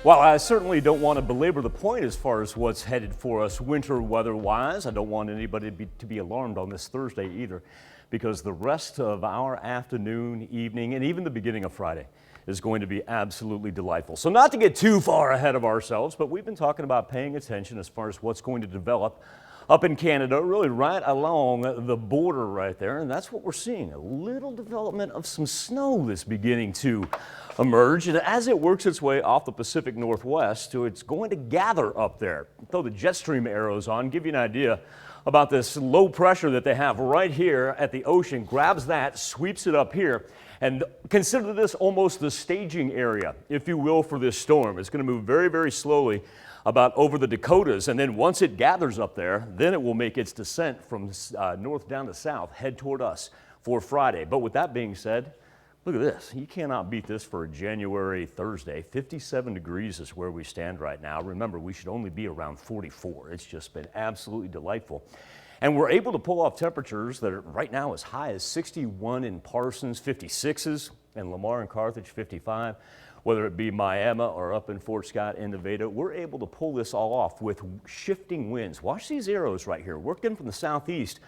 While I certainly don't want to belabor the point as far as what's headed for us winter weather-wise, I don't want anybody to be alarmed on this Thursday either, because the rest of our afternoon, evening, and even the beginning of Friday is going to be absolutely delightful. So not to get too far ahead of ourselves, but we've been talking about paying attention as far as what's going to develop up in Canada, really right along the border right there, and that's what we're seeing. A little development of some snow that's beginning to emerge, and as it works its way off the Pacific Northwest, it's going to gather up there. Throw the jet stream arrows on, give you an idea about this low pressure that they have right here at the ocean, grabs that, sweeps it up here, and consider this almost the staging area, if you will, for this storm. It's going to move very, very slowly about over the Dakotas, and then once it gathers up there, then it will make its descent from north down to south, head toward us for Friday. But with that being said, look at this. You cannot beat this for a January Thursday. 57 degrees is where we stand right now. Remember, we should only be around 44. It's just been absolutely delightful. And we're able to pull off temperatures that are right now as high as 61 in Parsons, 56s, and Lamar and Carthage, 55. Whether it be Miami or up in Fort Scott in Nevada, we're able to pull this all off with shifting winds. Watch these arrows right here, working from the southeast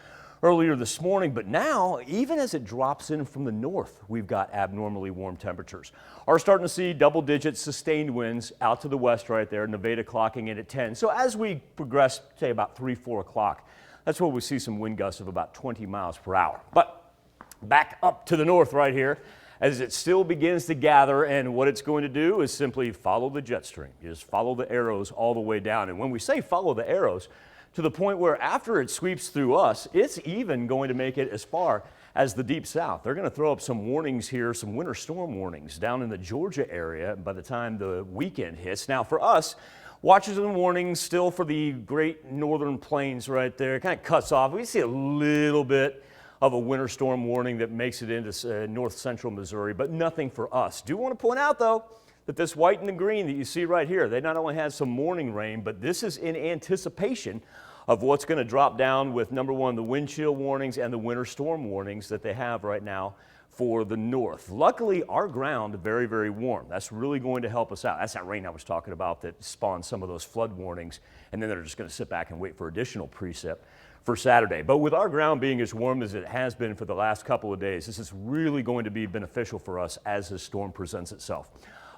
earlier this morning, but now, even as it drops in from the north, we've got abnormally warm temperatures. Are starting to see double-digit sustained winds out to the west right there, Nevada clocking in at 10. So as we progress, say about 3, 4 o'clock, that's where we see some wind gusts of about 20 miles per hour. But back up to the north right here, as it still begins to gather, and what it's going to do is simply follow the jet stream. You just follow the arrows all the way down. And when we say follow the arrows, to the point where after it sweeps through us, it's even going to make it as far as the deep south. They're going to throw up some warnings here, some winter storm warnings down in the Georgia area by the time the weekend hits. Now for us, watches and warnings still for the great northern plains right there. It kind of cuts off. We see a little bit of a winter storm warning that makes it into north central Missouri, but nothing for us. Do want to point out though that this white and the green that you see right here, they not only had some morning rain, but this is in anticipation of what's going to drop down with number one, the wind chill warnings and the winter storm warnings that they have right now for the north. Luckily, our ground very, very warm. That's really going to help us out. That's that rain I was talking about that spawned some of those flood warnings, and then they're just going to sit back and wait for additional precip for Saturday. But with our ground being as warm as it has been for the last couple of days, this is really going to be beneficial for us as this storm presents itself.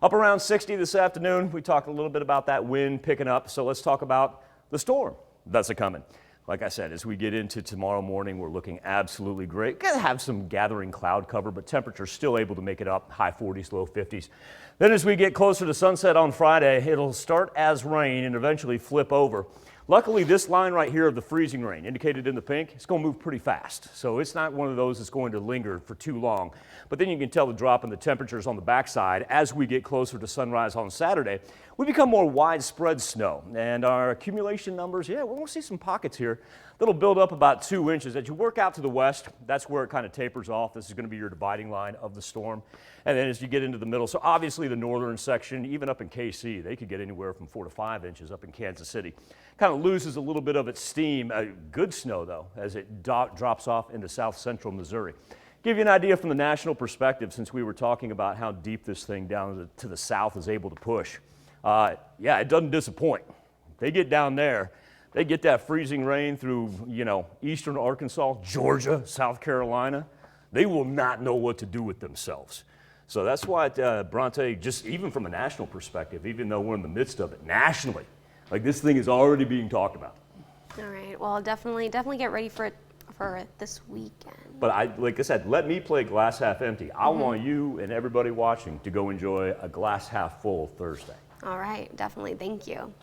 Up around 60 this afternoon. We talked a little bit about that wind picking up, so let's talk about the storm that's a-coming. Like I said, as we get into tomorrow morning, we're looking absolutely great. Gonna have some gathering cloud cover, but temperatures still able to make it up, high 40s, low 50s. Then as we get closer to sunset on Friday, it'll start as rain and eventually flip over. Luckily, this line right here of the freezing rain, indicated in the pink, it's going to move pretty fast. So it's not one of those that's going to linger for too long. But then you can tell the drop in the temperatures on the backside as we get closer to sunrise on Saturday. We become more widespread snow. And our accumulation numbers, yeah, we're going to see some pockets here that'll build up about 2 inches. As you work out to the west, that's where it kind of tapers off. This is going to be your dividing line of the storm. And then as you get into the middle, so obviously the northern section, even up in KC, they could get anywhere from 4 to 5 inches up in Kansas City. Kind of loses a little bit of its steam. Good snow, though, as it drops off into south central Missouri. Give you an idea from the national perspective, since we were talking about how deep this thing down to the south is able to push. Yeah, it doesn't disappoint. They get down there, they get that freezing rain through, eastern Arkansas, Georgia, South Carolina. They will not know what to do with themselves. So that's why Bronte, just even from a national perspective, even though we're in the midst of it nationally, like this thing is already being talked about. All right. Well, definitely get ready for it this weekend. But like I said, let me play glass half empty. I want you and everybody watching to go enjoy a glass half full Thursday. All right. Definitely. Thank you.